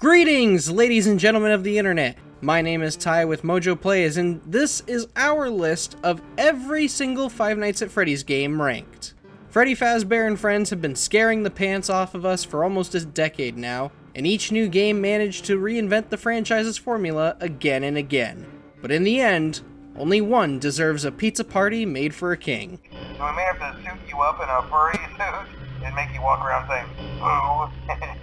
Greetings, ladies and gentlemen of the internet. My name is Ty with MojoPlays, and this is our list of every single Five Nights at Freddy's game ranked. Freddy Fazbear and friends have been scaring the pants off of us for almost a decade now, and each new game managed to reinvent the franchise's formula again and again. But in the end, only one deserves a pizza party made for a king. So we may have to suit you up in a furry suit and make you walk around saying, boo.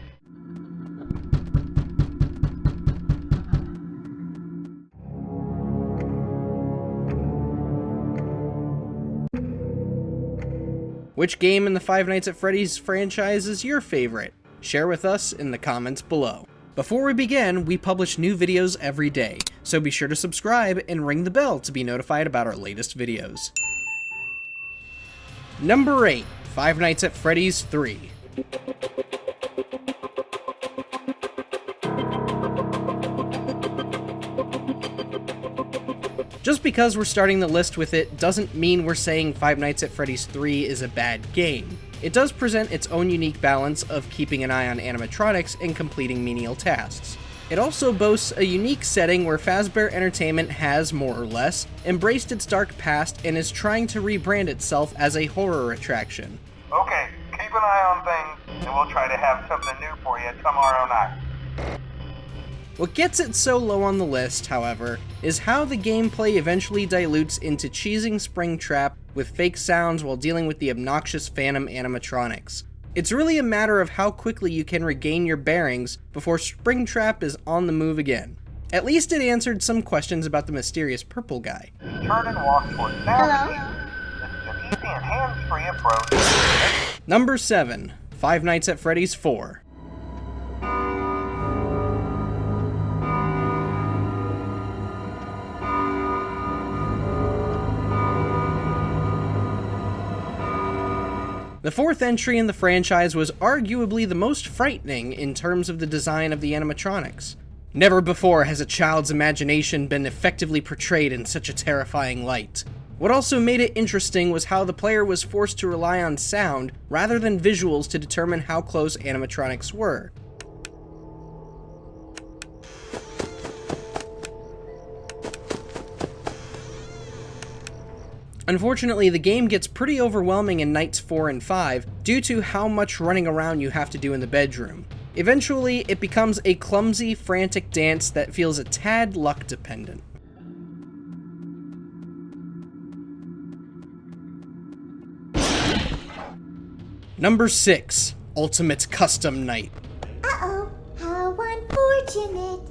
Which game in the Five Nights at Freddy's franchise is your favorite? Share with us in the comments below. Before we begin, we publish new videos every day, so be sure to subscribe and ring the bell to be notified about our latest videos. Number 8, Five Nights at Freddy's 3. Just because we're starting the list with it doesn't mean we're saying Five Nights at Freddy's 3 is a bad game. It does present its own unique balance of keeping an eye on animatronics and completing menial tasks. It also boasts a unique setting where Fazbear Entertainment has, more or less, embraced its dark past and is trying to rebrand itself as a horror attraction. Okay, keep an eye on things, and we'll try to have something new for you tomorrow night. What gets it so low on the list, however, is how the gameplay eventually dilutes into cheesing Springtrap with fake sounds while dealing with the obnoxious Phantom animatronics. It's really a matter of how quickly you can regain your bearings before Springtrap is on the move again. At least it answered some questions about the mysterious purple guy. Turn and walk towards Hello? This is an easy and hands-free approach. Number 7, Five Nights at Freddy's 4. The fourth entry in the franchise was arguably the most frightening in terms of the design of the animatronics. Never before has a child's imagination been effectively portrayed in such a terrifying light. What also made it interesting was how the player was forced to rely on sound rather than visuals to determine how close animatronics were. Unfortunately, the game gets pretty overwhelming in nights 4 and 5 due to how much running around you have to do in the bedroom. Eventually, it becomes a clumsy, frantic dance that feels a tad luck dependent. Number 6, Ultimate Custom Night. Uh-oh, how unfortunate.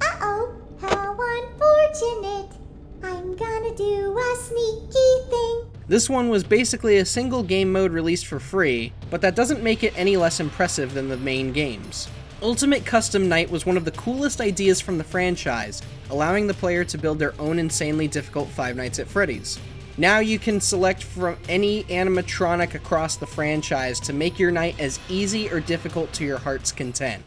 Uh-oh, how unfortunate. I'm gonna do a sneaky thing. This one was basically a single game mode released for free, but that doesn't make it any less impressive than the main games. Ultimate Custom Night was one of the coolest ideas from the franchise, allowing the player to build their own insanely difficult Five Nights at Freddy's. Now you can select from any animatronic across the franchise to make your night as easy or difficult to your heart's content.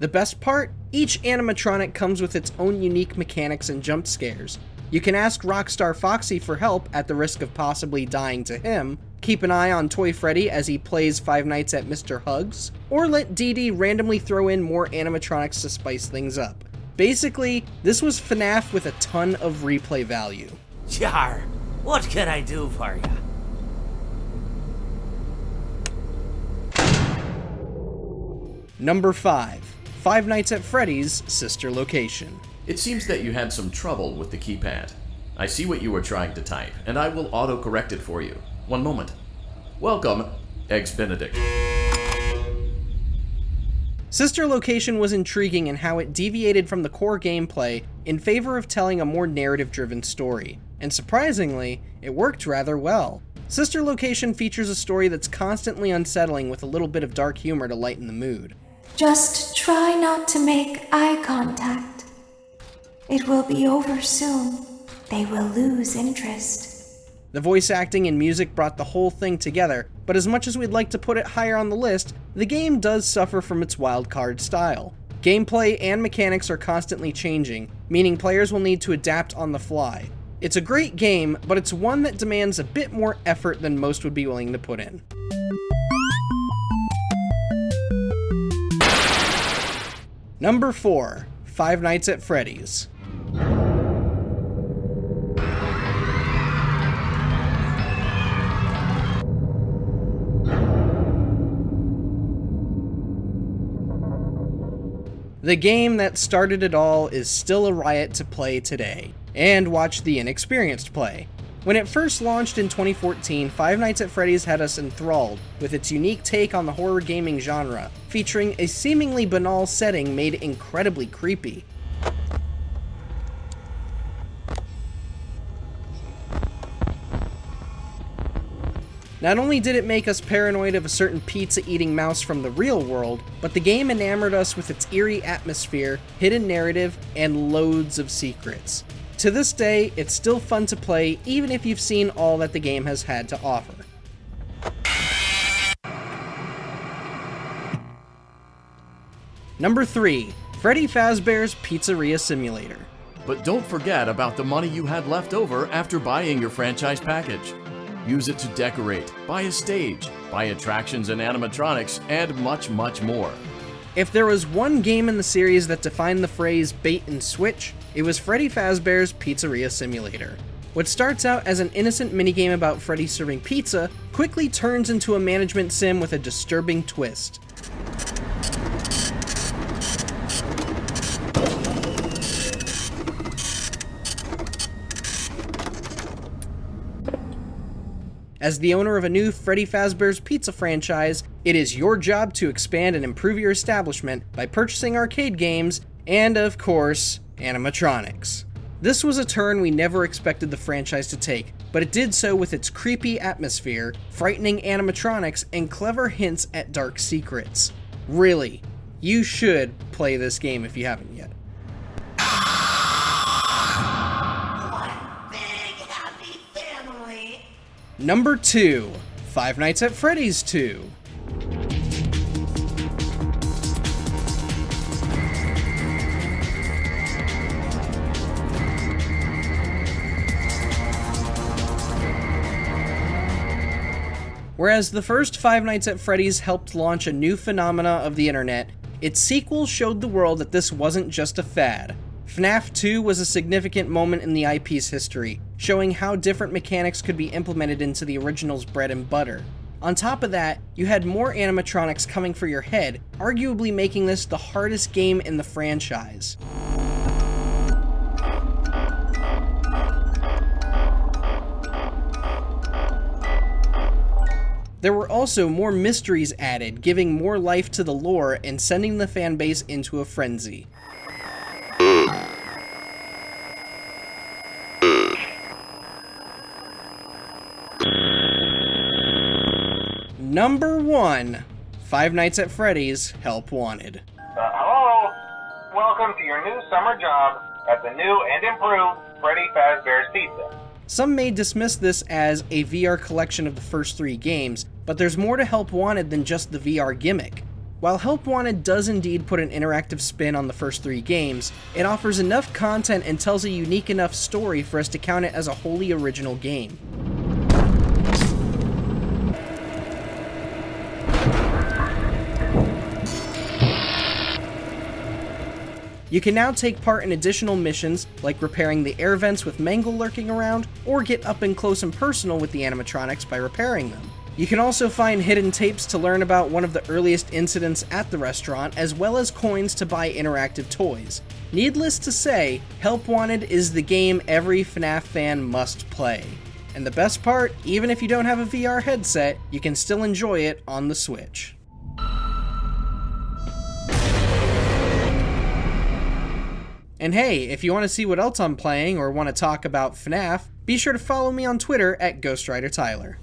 The best part? Each animatronic comes with its own unique mechanics and jump scares. You can ask Rockstar Foxy for help at the risk of possibly dying to him, keep an eye on Toy Freddy as he plays Five Nights at Mr. Hugs, or let Dee Dee randomly throw in more animatronics to spice things up. Basically, this was FNAF with a ton of replay value. Jar, what can I do for you? Number 5. Five Nights at Freddy's Sister Location. It seems that you had some trouble with the keypad. I see what you were trying to type, and I will auto-correct it for you. One moment. Welcome, Eggs Benedict. Sister Location was intriguing in how it deviated from the core gameplay in favor of telling a more narrative-driven story, and surprisingly, it worked rather well. Sister Location features a story that's constantly unsettling with a little bit of dark humor to lighten the mood. Just try not to make eye contact. It will be over soon. They will lose interest. The voice acting and music brought the whole thing together, but as much as we'd like to put it higher on the list, the game does suffer from its wildcard style. Gameplay and mechanics are constantly changing, meaning players will need to adapt on the fly. It's a great game, but it's one that demands a bit more effort than most would be willing to put in. Number 4, Five Nights at Freddy's. The game that started it all is still a riot to play today, and watch the inexperienced play. When it first launched in 2014, Five Nights at Freddy's had us enthralled with its unique take on the horror gaming genre, featuring a seemingly banal setting made incredibly creepy. Not only did it make us paranoid of a certain pizza-eating mouse from the real world, but the game enamored us with its eerie atmosphere, hidden narrative, and loads of secrets. To this day, it's still fun to play even if you've seen all that the game has had to offer. Number 3, Freddy Fazbear's Pizzeria Simulator. But don't forget about the money you had left over after buying your franchise package. Use it to decorate, buy a stage, buy attractions and animatronics, and much, much more. If there was one game in the series that defined the phrase bait and switch, it was Freddy Fazbear's Pizzeria Simulator. What starts out as an innocent minigame about Freddy serving pizza quickly turns into a management sim with a disturbing twist. As the owner of a new Freddy Fazbear's Pizza franchise, it is your job to expand and improve your establishment by purchasing arcade games and, of course, animatronics. This was a turn we never expected the franchise to take, but it did so with its creepy atmosphere, frightening animatronics, and clever hints at dark secrets. Really, you should play this game if you haven't yet. Number 2, Five Nights at Freddy's 2. Whereas the first Five Nights at Freddy's helped launch a new phenomena of the internet, its sequel showed the world that this wasn't just a fad. FNAF 2 was a significant moment in the IP's history, showing how different mechanics could be implemented into the original's bread and butter. On top of that, you had more animatronics coming for your head, arguably making this the hardest game in the franchise. There were also more mysteries added, giving more life to the lore and sending the fanbase into a frenzy. Number 1, Five Nights at Freddy's Help Wanted. Hello? Welcome to your new summer job at the new and improved Freddy Fazbear's Pizza. Some may dismiss this as a VR collection of the first 3 games, but there's more to Help Wanted than just the VR gimmick. While Help Wanted does indeed put an interactive spin on the first 3 games, it offers enough content and tells a unique enough story for us to count it as a wholly original game. You can now take part in additional missions, like repairing the air vents with Mangle lurking around, or get up and close and personal with the animatronics by repairing them. You can also find hidden tapes to learn about one of the earliest incidents at the restaurant, as well as coins to buy interactive toys. Needless to say, Help Wanted is the game every FNAF fan must play. And the best part, even if you don't have a VR headset, you can still enjoy it on the Switch. And hey, if you want to see what else I'm playing or want to talk about FNAF, be sure to follow me on Twitter at GhostWriterTyler.